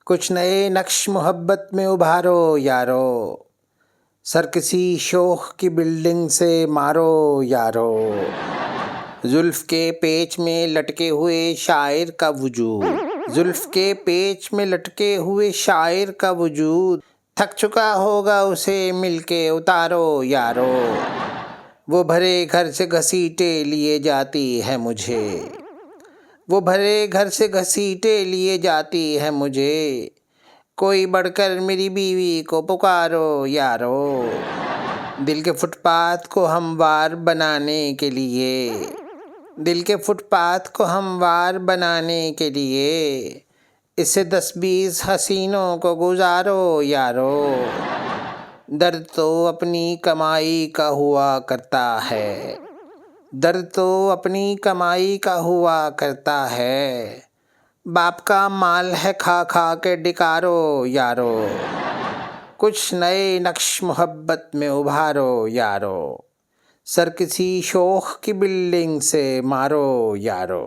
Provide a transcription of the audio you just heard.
कुछ नए नक्श मोहब्बत में उभारो यारो, सर किसी शोख की बिल्डिंग से मारो यारो। जुल्फ के पेच में लटके हुए शायर का वजूद, जुल्फ के पेच में लटके हुए शायर का वजूद, थक चुका होगा उसे मिलके उतारो यारो। वो भरे घर से घसीटे लिए जाती है मुझे, वो भरे घर से घसीटे लिए जाती है मुझे। कोई बढ़कर मेरी बीवी को पुकारो यारो। दिल के फुटपाथ को हमवार बनाने के लिए, दिल के फुटपाथ को हमवार बनाने के लिए, इससे 10-20 हसीनों को गुजारो यारो। दर्द तो अपनी कमाई का हुआ करता है, दर्द तो अपनी कमाई का हुआ करता है। बाप का माल है खा खा के डिकारो यारो। कुछ नए नक्श मोहब्बत में उभारो यारो, सर किसी शोख की बिल्डिंग से मारो यारो।